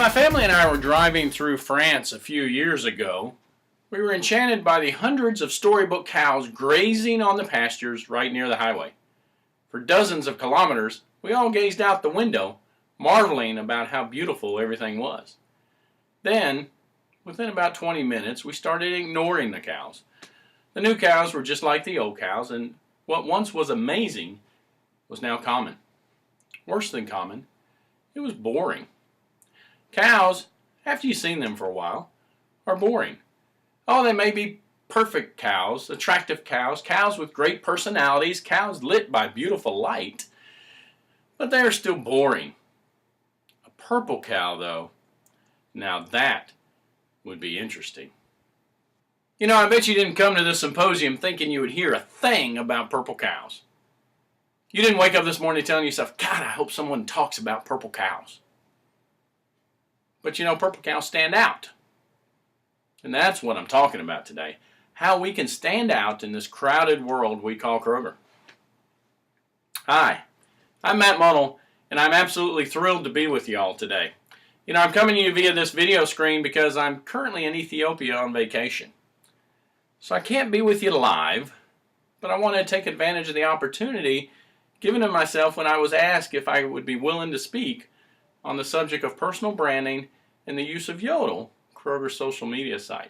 my family and I were driving through France a few years ago, we were enchanted by the hundreds of storybook cows grazing on the pastures right near the highway. For dozens of kilometers, we all gazed out the window, marveling about how beautiful everything was. Then, within about 20 minutes, we started ignoring the cows. The new cows were just like the old cows, and what once was amazing was now common. Worse than common, it was boring. Cows, after you've seen them for a while, are boring. Oh, they may be perfect cows, attractive cows, cows with great personalities, cows lit by beautiful light, but they are still boring. A purple cow, though, now that would be interesting. You know, I bet you didn't come to this symposium thinking you would hear a thing about purple cows. You didn't wake up this morning telling yourself, God, I hope someone talks about purple cows. But you know, purple cows stand out. And that's what I'm talking about today. How we can stand out in this crowded world we call Kroger. Hi, I'm Matt Munnell, and I'm absolutely thrilled to be with you all today. You know, I'm coming to you via this video screen because I'm currently in Ethiopia on vacation. So I can't be with you live, but I want to take advantage of the opportunity given to myself when I was asked if I would be willing to speak on the subject of personal branding and the use of Yodel, Kroger's social media site.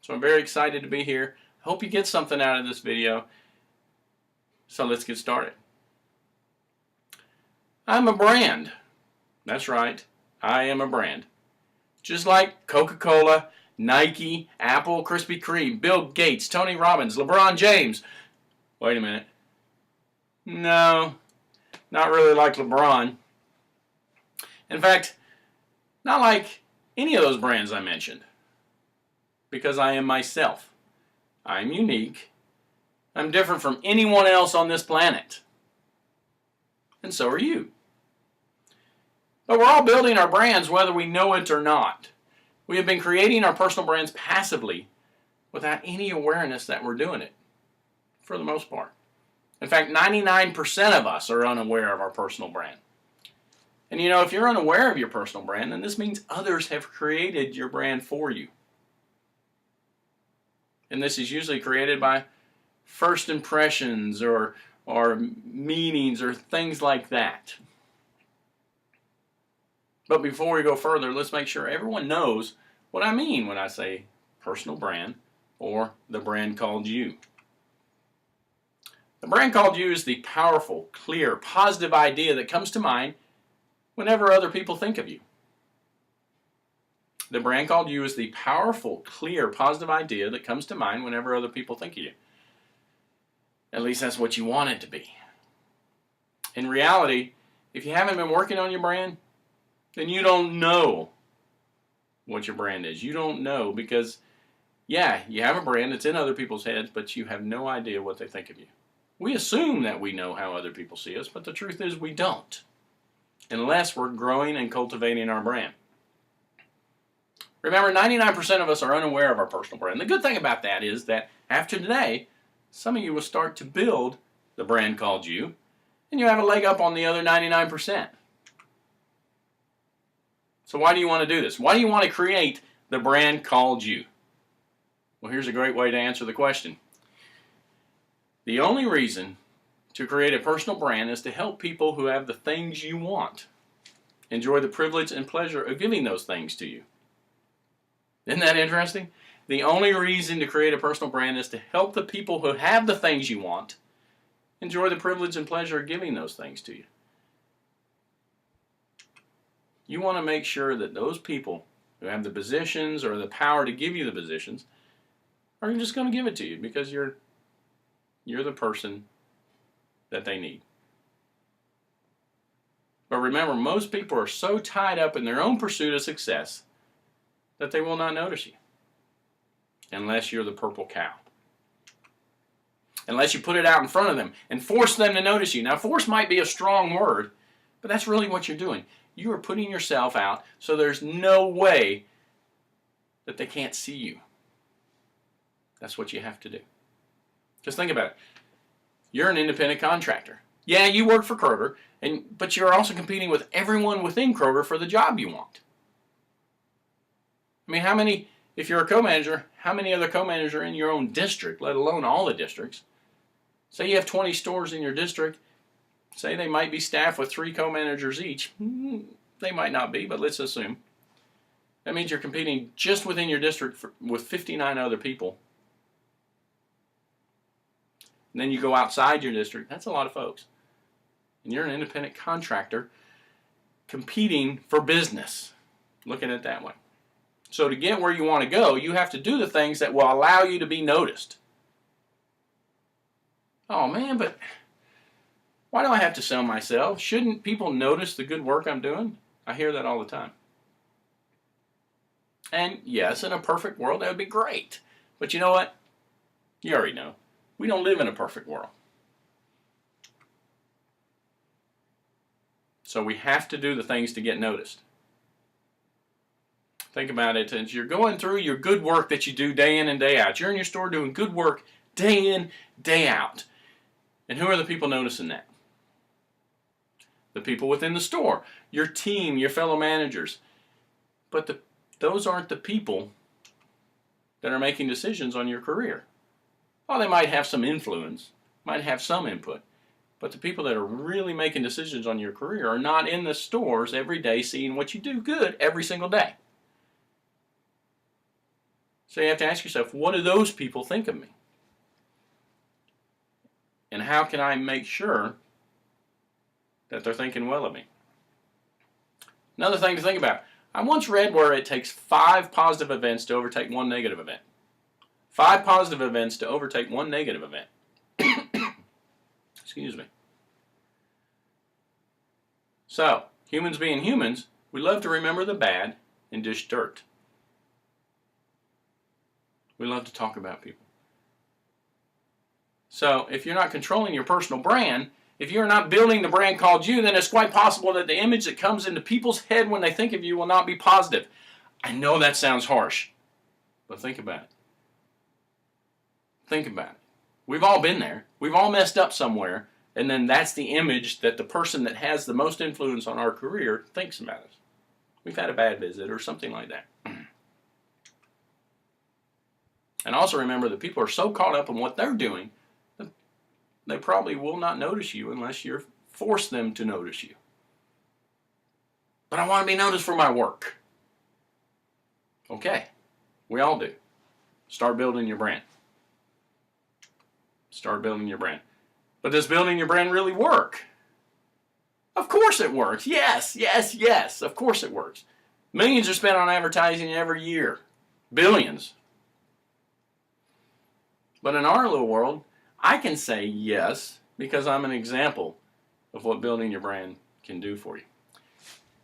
So I'm very excited to be here. I hope you get something out of this video. So let's get started. I'm a brand. That's right, I am a brand. Just like Coca-Cola, Nike, Apple, Krispy Kreme, Bill Gates, Tony Robbins, LeBron James. Wait a minute. No, not really like LeBron. In fact, not like any of those brands I mentioned. Because I am myself. I'm unique. I'm different from anyone else on this planet. And so are you. But we're all building our brands whether we know it or not. We have been creating our personal brands passively without any awareness that we're doing it, for the most part. In fact, 99% of us are unaware of our personal brand. And you know, if you're unaware of your personal brand, then this means others have created your brand for you. And this is usually created by first impressions or meanings or things like that. But before we go further, let's make sure everyone knows what I mean when I say personal brand or the brand called you. The brand called you is the powerful, clear, positive idea that comes to mind whenever other people think of you. The brand called you is the powerful, clear, positive idea that comes to mind whenever other people think of you. At least that's what you want it to be. In reality, if you haven't been working on your brand, then you don't know what your brand is. You don't know because, yeah, you have a brand that's in other people's heads, but you have no idea what they think of you. We assume that we know how other people see us, but the truth is we don't, unless we're growing and cultivating our brand. Remember, 99% of us are unaware of our personal brand. The good thing about that is that after today, some of you will start to build the brand called you, and you have a leg up on the other 99%. So why do you want to do this? Why do you want to create the brand called you? Well, here's a great way to answer the question. The only reason to create a personal brand is to help people who have the things you want enjoy the privilege and pleasure of giving those things to you. Isn't that interesting? The only reason to create a personal brand is to help the people who have the things you want enjoy the privilege and pleasure of giving those things to you. You want to make sure that those people who have the positions or the power to give you the positions are just going to give it to you because you're the person that they need. But remember, most people are so tied up in their own pursuit of success that they will not notice you unless you're the purple cow. Unless you put it out in front of them and force them to notice you. Now, force might be a strong word, but that's really what you're doing. You are putting yourself out so there's no way that they can't see you. That's what you have to do. Just think about it. You're an independent contractor. Yeah, you work for Kroger, but you're also competing with everyone within Kroger for the job you want. I mean, how many, if you're a co-manager, how many other co-managers are in your own district, let alone all the districts? Say you have 20 stores in your district. Say they might be staffed with 3 co-managers each. They might not be, but let's assume. That means you're competing just within your district with 59 other people. And then you go outside your district. That's a lot of folks. And you're an independent contractor competing for business. Look at it that way. So to get where you want to go, you have to do the things that will allow you to be noticed. Oh man, but why do I have to sell myself? Shouldn't people notice the good work I'm doing? I hear that all the time. And yes, in a perfect world, that would be great. But you know what? You already know. We don't live in a perfect world. So we have to do the things to get noticed. Think about it. As you're going through your good work that you do day in and day out. You're in your store doing good work day in, day out. And who are the people noticing that? The people within the store, your team, your fellow managers. But those aren't the people that are making decisions on your career. Oh, they might have some influence, might have some input. But the people that are really making decisions on your career are not in the stores every day seeing what you do good every single day. So you have to ask yourself, what do those people think of me? And how can I make sure that they're thinking well of me? Another thing to think about. I once read where it takes 5 positive events to overtake 1 negative event. 5 positive events to overtake 1 negative event. Excuse me. So, humans being humans, we love to remember the bad and dish dirt. We love to talk about people. So, if you're not controlling your personal brand, if you're not building the brand called you, then it's quite possible that the image that comes into people's head when they think of you will not be positive. I know that sounds harsh, but think about it. Think about it. We've all been there. We've all messed up somewhere, and then that's the image that the person that has the most influence on our career thinks about us. We've had a bad visit or something like that. And also remember that people are so caught up in what they're doing, they probably will not notice you unless you force them to notice you. But I want to be noticed for my work. Okay, we all do. Start building your brand. Start building your brand. But does building your brand really work? Of course it works. Yes, yes, yes. Of course it works. Millions are spent on advertising every year. Billions. But in our little world, I can say yes because I'm an example of what building your brand can do for you.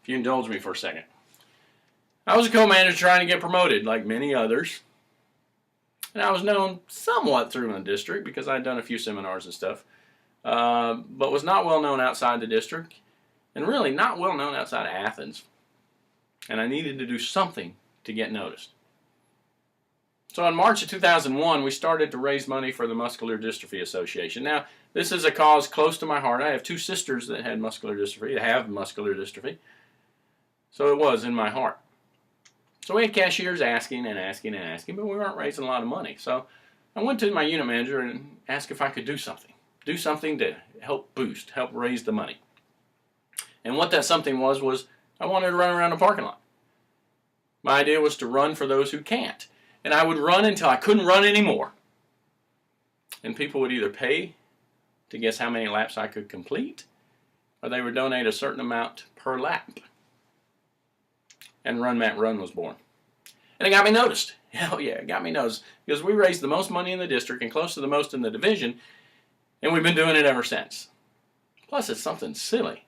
If you indulge me for a second. I was a co-manager trying to get promoted like many others. And I was known somewhat through my district because I'd done a few seminars and stuff. But was not well known outside the district. And really not well known outside of Athens. And I needed to do something to get noticed. So in March of 2001, we started to raise money for the Muscular Dystrophy Association. Now, this is a cause close to my heart. I have 2 sisters that had muscular dystrophy, have muscular dystrophy. So it was in my heart. So we had cashiers asking and asking and asking, but we weren't raising a lot of money. So I went to my unit manager and asked if I could do something. Do something to help boost, help raise the money. And what that something was I wanted to run around the parking lot. My idea was to run for those who can't. And I would run until I couldn't run anymore. And people would either pay to guess how many laps I could complete, or they would donate a certain amount per lap. And Run Matt Run was born. And it got me noticed. Hell yeah, it got me noticed. Because we raised the most money in the district and close to the most in the division. And we've been doing it ever since. Plus, it's something silly.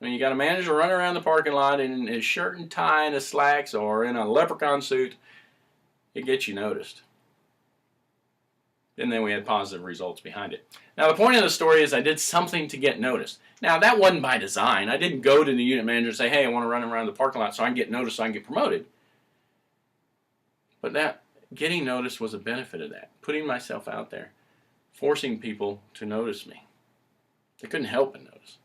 I mean, you got a manager running around the parking lot in his shirt and tie and his slacks or in a leprechaun suit. It gets you noticed. And then we had positive results behind it. Now, the point of the story is I did something to get noticed. Now, that wasn't by design. I didn't go to the unit manager and say, hey, I want to run around the parking lot so I can get noticed, so I can get promoted. But that getting noticed was a benefit of that. Putting myself out there. Forcing people to notice me. They couldn't help but notice.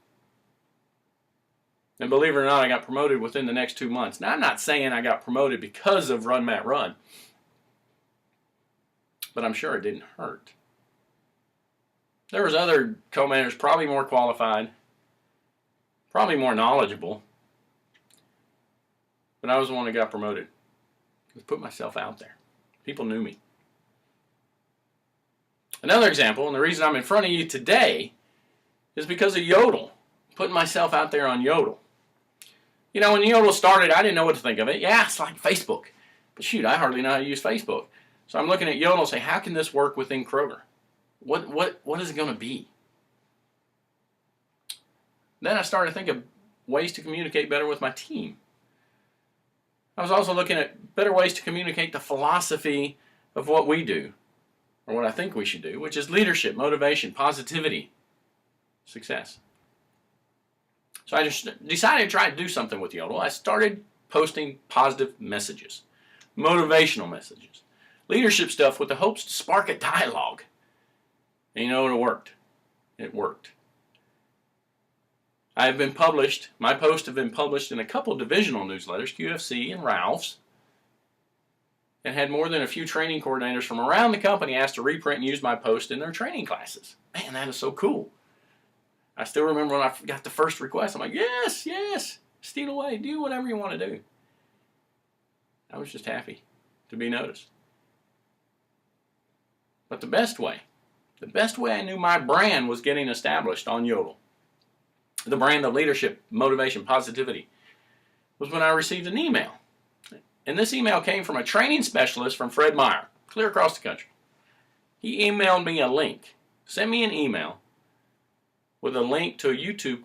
And believe it or not, I got promoted within the next 2 months. Now, I'm not saying I got promoted because of Run Matt Run, but I'm sure it didn't hurt. There was other co-managers probably more qualified, probably more knowledgeable, but I was the one that got promoted. I put myself out there. People knew me. Another example, and the reason I'm in front of you today, is because of Yodel. Putting myself out there on Yodel. You know, when Yodel started, I didn't know what to think of it. Yeah, it's like Facebook. But shoot, I hardly know how to use Facebook. So I'm looking at Yodel and say, how can this work within Kroger? What is it going to be? Then I started to think of ways to communicate better with my team. I was also looking at better ways to communicate the philosophy of what we do, or what I think we should do, which is leadership, motivation, positivity, success. So I just decided to try to do something with Yodel. I started posting positive messages, motivational messages, leadership stuff with the hopes to spark a dialogue. And you know, it worked. It worked. I have been published, my posts have been published in a couple divisional newsletters, QFC and Ralph's, and had more than a few training coordinators from around the company asked to reprint and use my post in their training classes. Man, that is so cool. I still remember when I got the first request, I'm like, yes, yes, steal away, do whatever you want to do. I was just happy to be noticed. But the best way I knew my brand was getting established on Yodel, the brand of leadership, motivation, positivity, was when I received an email. And this email came from a training specialist from Fred Meyer, clear across the country. He emailed me a link, sent me an email with a link to a YouTube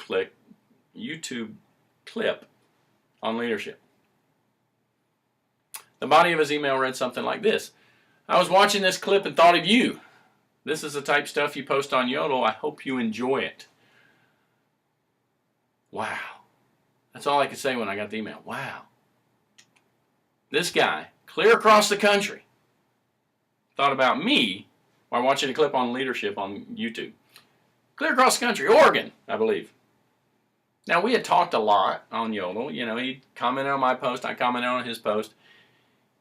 clip on leadership. The body of his email read something like this. I was watching this clip and thought of you. This is the type of stuff you post on Yodel. I hope you enjoy it. Wow. That's all I could say when I got the email. Wow. This guy, clear across the country, thought about me while watching a clip on leadership on YouTube. Clear across the country, Oregon, I believe. Now, we had talked a lot on Yodel. You know, he commented on my post, I commented on his post.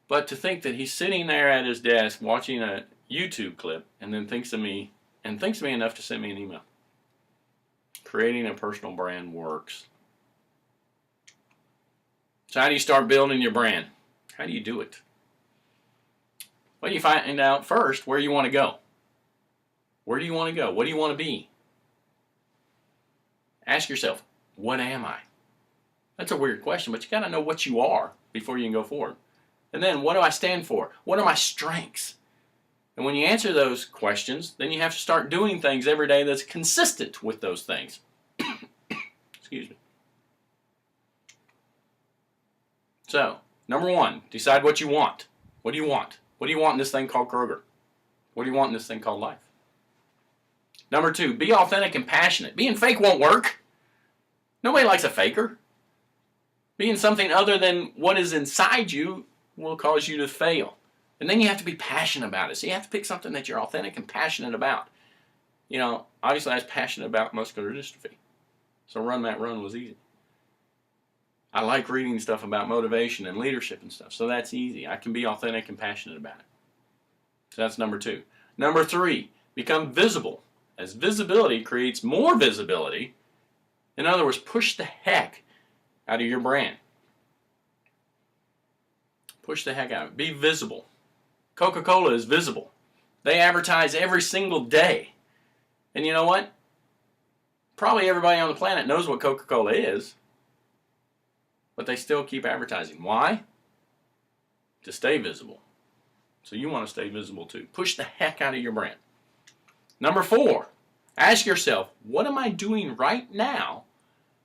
But to think that he's sitting there at his desk watching a YouTube clip and then thinks of me enough to send me an email. Creating a personal brand works. So how do you start building your brand? How do you do it? Well, you find out first where you want to go. Where do you want to go? What do you want to be? Ask yourself, what am I? That's a weird question, but you got to know what you are before you can go forward. And then, what do I stand for? What are my strengths? And when you answer those questions, then you have to start doing things every day that's consistent with those things. Excuse me. So, number one, decide what you want. What do you want? What do you want in this thing called Kroger? What do you want in this thing called life? Number two, be authentic and passionate. Being fake won't work. Nobody likes a faker. Being something other than what is inside you will cause you to fail. And then you have to be passionate about it. So you have to pick something that you're authentic and passionate about. You know, obviously I was passionate about muscular dystrophy. So Run Matt Run was easy. I like reading stuff about motivation and leadership and stuff. So that's easy. I can be authentic and passionate about it. So that's number two. Number three, become visible. As visibility creates more visibility. In other words, push the heck out of your brand. Push the heck out of it. Be visible. Coca-Cola is visible. They advertise every single day. And you know what? Probably everybody on the planet knows what Coca-Cola is. But they still keep advertising. Why? To stay visible. So you want to stay visible too. Push the heck out of your brand. Number four, ask yourself, what am I doing right now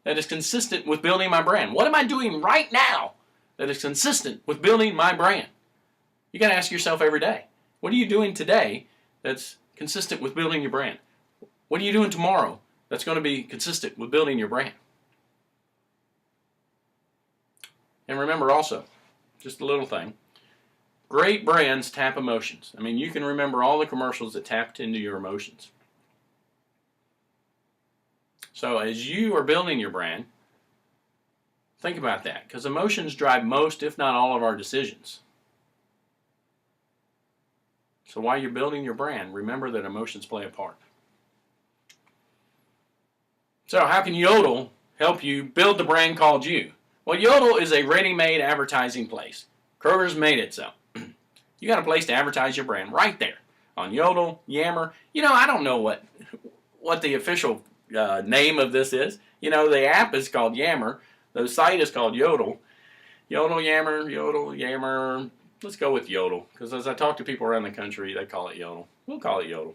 that is consistent with building my brand? What am I doing right now that is consistent with building my brand? You got to ask yourself every day, what are you doing today that's consistent with building your brand? What are you doing tomorrow that's going to be consistent with building your brand? And remember also, just a little thing, great brands tap emotions. I mean, you can remember all the commercials that tapped into your emotions. So as you are building your brand, Think about that, because emotions drive most, if not all, of our decisions. So while you're building your brand, remember that emotions play a part. So how can Yodel help you build the brand called you? Well, Yodel is a ready-made advertising place. Kroger's made it so. You got a place to advertise your brand right there on Yodel, Yammer. I don't know what the official name of this is. The app is called Yammer. The site is called Yodel. Yodel, Yammer. Let's go with Yodel, because as I talk to people around the country, they call it Yodel. We'll call it Yodel.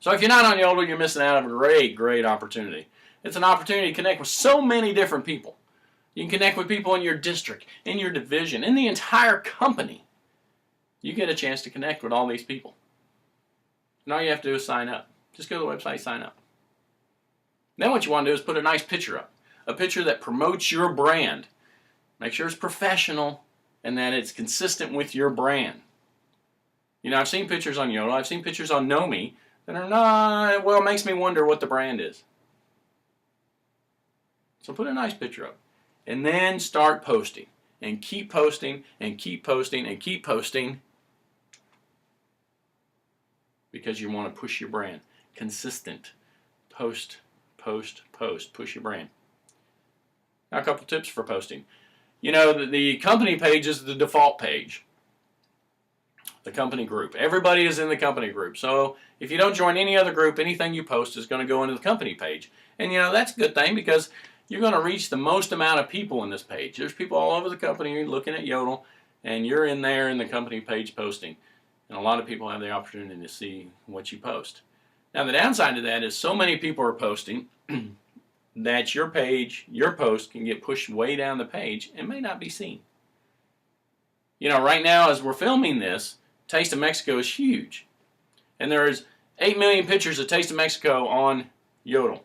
So if you're not on Yodel, you're missing out on a great, great opportunity. It's an opportunity to connect with so many different people. You can connect with people in your district, in your division, in the entire company. You get a chance to connect with all these people. And all you have to do is sign up. Just go to the website, sign up. Then what you want to do is put a nice picture up. A picture that promotes your brand. Make sure it's professional and that it's consistent with your brand. I've seen pictures on Yodel, I've seen pictures on Nomi that are not, it makes me wonder what the brand is. So put a nice picture up. And then start posting. And keep posting, and keep posting, and keep posting. Because you want to push your brand. Consistent. Post, post, post. Push your brand. Now a couple tips for posting. The company page is the default page. The company group. Everybody is in the company group. So if you don't join any other group, anything you post is going to go into the company page. And that's a good thing, because you're going to reach the most amount of people in this page. There's people all over the company looking at Yodel, and you're in there in the company page posting. And a lot of people have the opportunity to see what you post. Now the downside to that is so many people are posting that your page, your post can get pushed way down the page and may not be seen. Right now as we're filming this, Taste of Mexico is huge. And there is 8 million pictures of Taste of Mexico on Yodel.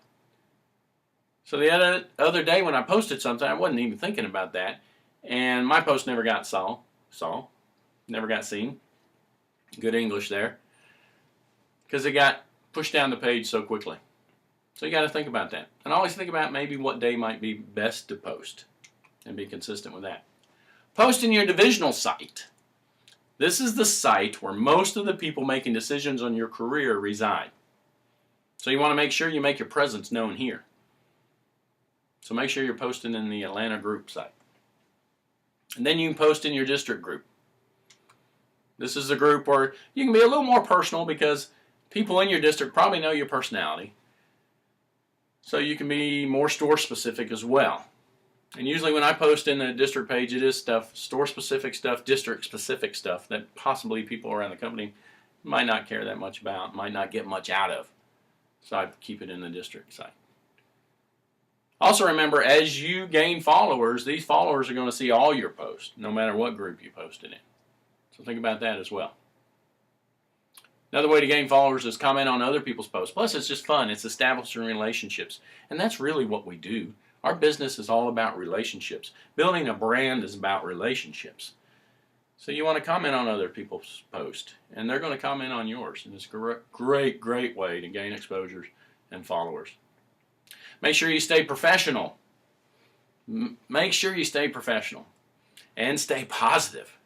So the other day when I posted something, I wasn't even thinking about that. And my post never got never got seen. Good English there. Because it got pushed down the page so quickly. So you got to think about that. And always think about maybe what day might be best to post. And be consistent with that. Post in your divisional site. This is the site where most of the people making decisions on your career reside. So you want to make sure you make your presence known here. So make sure you're posting in the Atlanta group site. And then you can post in your district group. This is the group where you can be a little more personal, because people in your district probably know your personality. So you can be more store specific as well. And usually when I post in the district page, it is stuff, store specific stuff, district specific stuff that possibly people around the company might not care that much about, might not get much out of. So I keep it in the district site. Also remember, as you gain followers, these followers are going to see all your posts, no matter what group you posted in. So think about that as well. Another way to gain followers is comment on other people's posts. Plus, it's just fun. It's establishing relationships. And that's really what we do. Our business is all about relationships. Building a brand is about relationships. So you want to comment on other people's posts, and they're going to comment on yours. And it's a great, great way to gain exposures and followers. Make sure you stay professional. Make sure you stay professional and stay positive.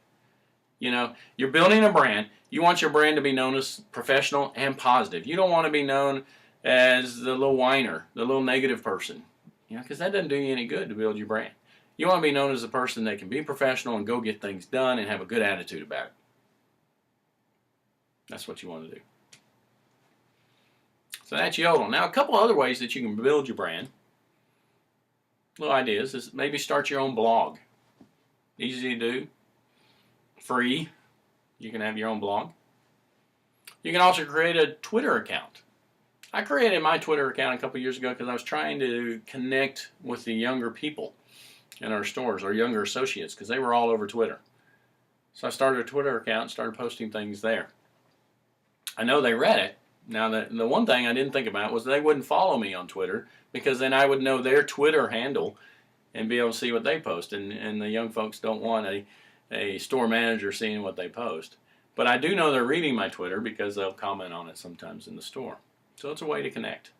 You're building a brand. You want your brand to be known as professional and positive. You don't want to be known as the little whiner, the little negative person, because that doesn't do you any good to build your brand. You want to be known as a person that can be professional and go get things done and have a good attitude about it. That's what you want to do. So that's Yodel. Now, a couple other ways that you can build your brand. Little ideas is maybe start your own blog. Easy to do. Free. You can have your own blog. You can also create a Twitter account. I created my Twitter account a couple years ago because I was trying to connect with the younger people in our stores, our younger associates, because they were all over Twitter. So I started a Twitter account and started posting things there. I know they read it. Now, the one thing I didn't think about was they wouldn't follow me on Twitter, because then I would know their Twitter handle and be able to see what they post. And the young folks don't want a store manager seeing what they post. But I do know they're reading my Twitter because they'll comment on it sometimes in the store. So it's a way to connect.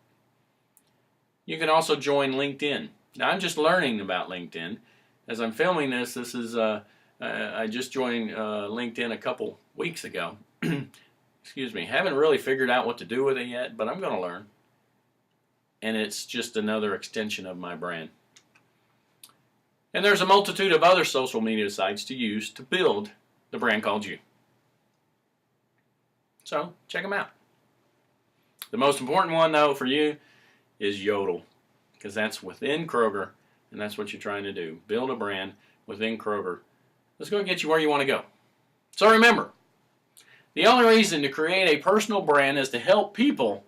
You can also join LinkedIn. Now, I'm just learning about LinkedIn. As I'm filming this, I just joined LinkedIn a couple weeks ago. Excuse me. Haven't really figured out what to do with it yet, but I'm going to learn. And it's just another extension of my brand. And there's a multitude of other social media sites to use to build the brand called you. So, check them out. The most important one, though, for you is Yodel, because that's within Kroger, and that's what you're trying to do. Build a brand within Kroger. That's going to get you where you want to go. So remember, the only reason to create a personal brand is to help people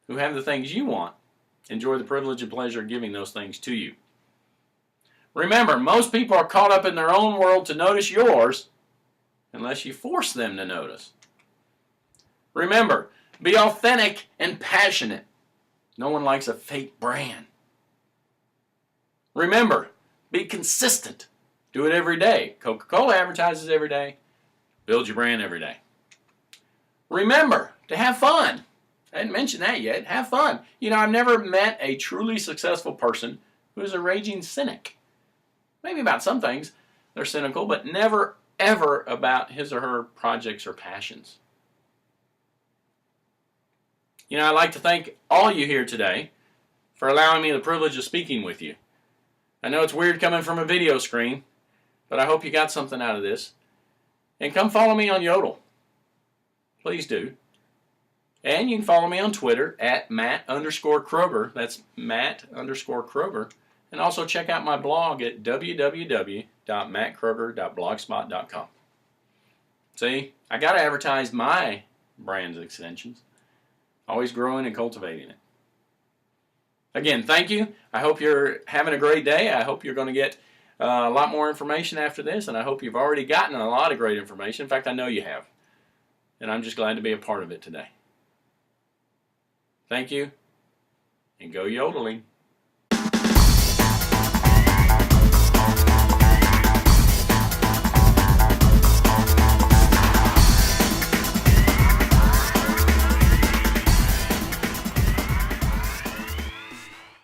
who have the things you want enjoy the privilege and pleasure of giving those things to you. Remember, most people are caught up in their own world to notice yours unless you force them to notice. Remember, be authentic and passionate. No one likes a fake brand. Remember, be consistent. Do it every day. Coca-Cola advertises every day. Build your brand every day. Remember to have fun. I didn't mention that yet. Have fun. You know, I've never met a truly successful person who is a raging cynic. Maybe about some things they're cynical, but never, ever about his or her projects or passions. You know, I'd like to thank all you here today for allowing me the privilege of speaking with you. I know it's weird coming from a video screen, but I hope you got something out of this. And come follow me on Yodel. Please do. And you can follow me on Twitter at Matt_Kroger. That's Matt_Kroger. And also check out my blog at www.mattkroger.blogspot.com. See, I got to advertise my brand's extensions. Always growing and cultivating it. Again, thank you. I hope you're having a great day. I hope you're going to get a lot more information after this, and I hope you've already gotten a lot of great information. In fact, I know you have. And I'm just glad to be a part of it today. Thank you, and go yodeling.